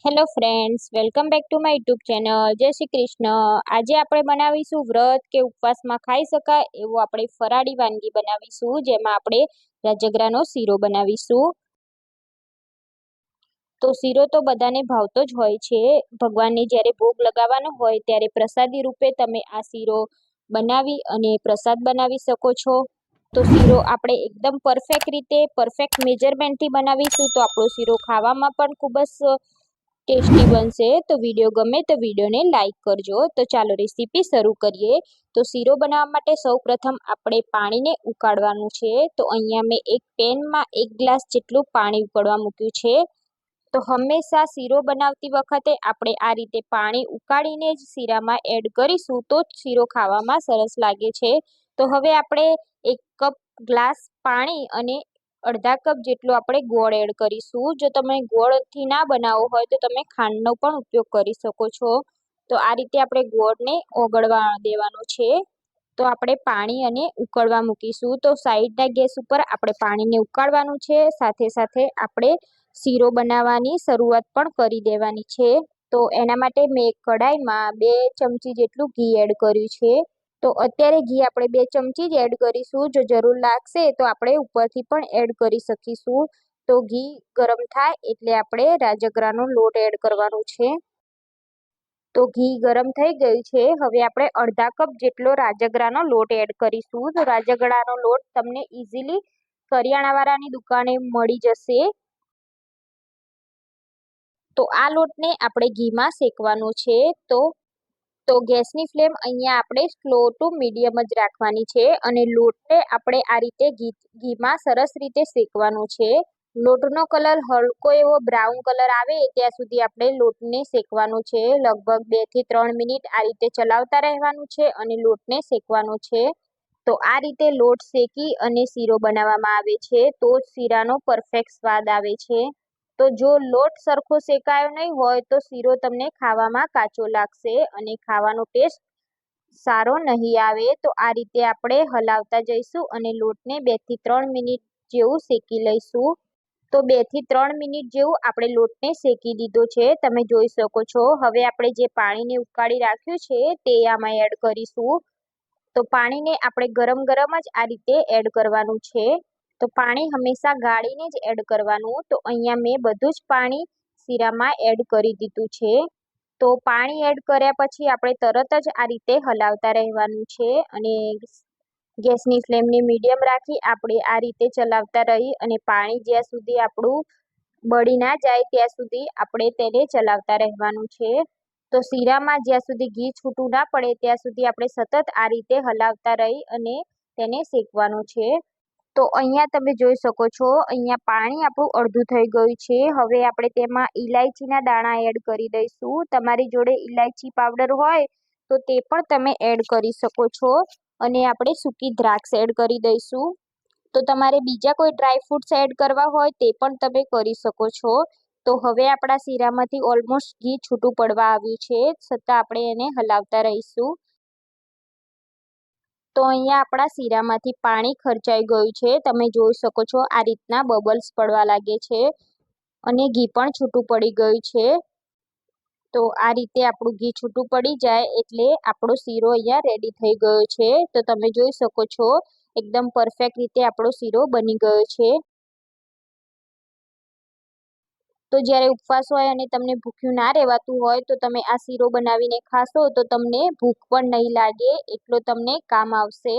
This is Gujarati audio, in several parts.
Hello friends, welcome back to my YouTube channel. જય શ્રી કૃષ્ણ. આજે આપણે બનાવીશું વ્રત કે ઉપવાસમાં ખાઈ શકાય એવું આપણે ફરાળી વાનગી બનાવીશું, જેમાં આપણે રાજગરાનો શીરો બનાવીશું. તો શીરો તો બધાને ભાવતો જ હોય છે. ભગવાનને જ્યારે ભોગ લગાવવાનો હોય ત્યારે પ્રસાદી રૂપે તમે આ શીરો બનાવી અને પ્રસાદ બનાવી શકો છો. તો શીરો આપણે એકદમ પરફેક્ટ રીતે પરફેક્ટ મેજરમેન્ટથી બનાવીશું તો આપણો શીરો ખાવામાં પણ ખૂબ જ ટેસ્ટી બનશે. તો વિડીયો ગમે તો વિડીયોને લાઈક કરજો. તો ચાલો રેસીપી શરૂ કરીએ. તો શીરો બનાવવા માટે સૌપ્રથમ આપણે પાણીને ઉકાળવાનું છે. તો અહીંયા મેં એક પેનમાં 1 ગ્લાસ જેટલું પાણી ઉકળવા મૂક્યું છે. તો હંમેશા શીરો બનાવતી વખતે આપણે આ રીતે પાણી ઉકાળીને જ શીરામાં એડ કરીશું તો જ શીરો ખાવામાં સરસ લાગે છે. તો હવે આપણે 1 ગ્લાસ પાણી અને અડધા કપ જેટલો આપણે ગોળ એડ કરીશું. જો તમે ગોળથી ના બનાવવો હોય તો તમે ખાંડનો પણ ઉપયોગ કરી શકો છો. તો આ રીતે આપણે ગોળને ઓગળવા દેવાનો છે. તો આપણે પાણી અને ઉકળવા મૂકીશું. તો સાઈડના ગેસ ઉપર આપણે પાણીને ઉકાળવાનું છે, સાથે સાથે આપણે શીરો બનાવવાની શરૂઆત પણ કરી દેવાની છે. તો એના માટે મેં કઢાઈમાં 2 ચમચી જેટલું ઘી એડ કર્યું છે. તો અત્યારે ઘી આપણે 2 ચમચી જ એડ કરીશું. જો જરૂર લાગશે તો આપણે ઉપરથી પણ એડ કરી શકીશું. તો ઘી ગરમ થાય એટલે આપણે રાજગરાનો લોટ એડ કરવાનો છે. તો ઘી ગરમ થઈ ગયું છે. હવે આપણે અડધા કપ જેટલો રાજગરાનો લોટ એડ કરીશું. તો રાજગરાનો લોટ તમને ઇઝીલી કરિયાણાવાળાની દુકાને મળી જશે. તો આ લોટને આપણે ઘીમાં શેકવાનો છે. તો ગેસની ફ્લેમ અહીંયા આપણે સ્લો ટુ મીડિયમ જ રાખવાની છે અને લોટને આપણે આ રીતે ઘીમાં સરસ રીતે શેકવાનો છે. લોટનો કલર હલકો એવો બ્રાઉન કલર આવે ત્યાં સુધી આપણે લોટને શેકવાનો છે. લગભગ 2 થી 3 મિનિટ આ રીતે ચલાવતા રહેવાનું છે અને લોટને શેકવાનો છે. તો આ રીતે લોટ શેકી અને શીરો બનાવવામાં આવે છે તો જ શીરાનો પરફેક્ટ સ્વાદ આવે છે. તો જો લોટ સરખો શેકાયો નહીં હોય તો શીરો તમને ખાવામાં કાચો લાગશે અને ખાવાનો ટેસ્ટ સારો નહીં આવે. તો આ રીતે આપણે હલાવતા જઈશું અને લોટને 2 થી 3 મિનિટ જેવું શેકી લઈશું. તો 2 થી 3 મિનિટ જેવું આપણે લોટને શેકી દીધો છે, તમે જોઈ શકો છો. હવે આપણે જે પાણીને ઉકાળી રાખ્યું છે તે આમાં એડ કરીશું. તો પાણીને આપણે ગરમ ગરમ જ આ રીતે એડ કરવાનું છે. તો પાણી હંમેશા ગાળીને જ એડ કરવાનું. તો અહીંયા મેં બધું જ પાણી શીરામાં એડ કરી દીધું છે. તો પાણી એડ કર્યા પછી આપણે તરત જ આ રીતે હલાવતા રહેવાનું છે અને ગેસની ફ્લેમને મીડિયમ રાખી આપણે આ રીતે ચલાવતા રહી અને પાણી જ્યાં સુધી આપણું બળી ના જાય ત્યાં સુધી આપણે તેને ચલાવતા રહેવાનું છે. તો શીરામાં જ્યાં સુધી ઘી છૂટું ના પડે ત્યાં સુધી આપણે સતત આ રીતે હલાવતા રહી અને તેને શેકવાનું છે. તો અહીંયા તમે જોઈ શકો છો, અહીંયા પાણી આપણું અડધું થઈ ગયું છે. હવે આપણે તેમાં ઇલાયચીના દાણા એડ કરી દઈશું. તમારી જોડે ઇલાયચી પાવડર હોય તો તે પણ તમે એડ કરી શકો છો અને આપણે સૂકી દ્રાક્ષ એડ કરી દઈશું. તો તમારે બીજા કોઈ ડ્રાય ફ્રૂટ્સ એડ કરવા હોય તે પણ તમે કરી શકો છો. તો હવે આપણા શીરામાંથી ઓલમોસ્ટ ઘી છૂટું પડવા આવ્યું છે, છતાં આપણે એને હલાવતા રહીશું. તો અહીંયા આપણા શીરામાંથી પાણી ખર્ચાઈ ગયું છે, તમે જોઈ શકો છો. આ રીતના બબલ્સ પડવા લાગે છે અને ઘી પણ છૂટું પડી ગયું છે. તો આ રીતે આપણું ઘી છૂટું પડી જાય એટલે આપણો શીરો અહીંયા રેડી થઈ ગયો છે. તો તમે જોઈ શકો છો એકદમ પરફેક્ટ રીતે આપણો શીરો બની ગયો છે. તો જ્યારે ઉપવાસ હોય અને તમને ભૂખ્યું ના રહેવાતું હોય તો તમે આ શીરો બનાવીને ખાશો તો તમને ભૂખ પણ નહીં લાગે, એટલો તમને કામ આવશે.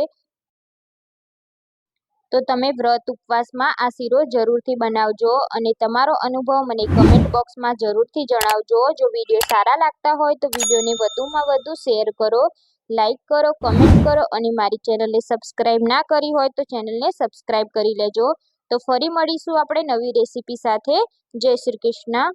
તો તમે વ્રત ઉપવાસમાં આ શીરો જરૂરથી બનાવજો અને તમારો અનુભવ મને કમેન્ટ બોક્સમાં જરૂરથી જણાવજો. જો વિડીયો સારા લાગતા હોય તો વિડીયોને વધુમાં વધુ શેર કરો, લાઈક કરો, કમેન્ટ કરો અને મારી ચેનલને સબસ્ક્રાઈબ ના કરી હોય તો ચેનલને સબસ્ક્રાઈબ કરી લેજો. તો ફરી મળીશું આપણે નવી રેસીપી સાથે. જય શ્રી કૃષ્ણ.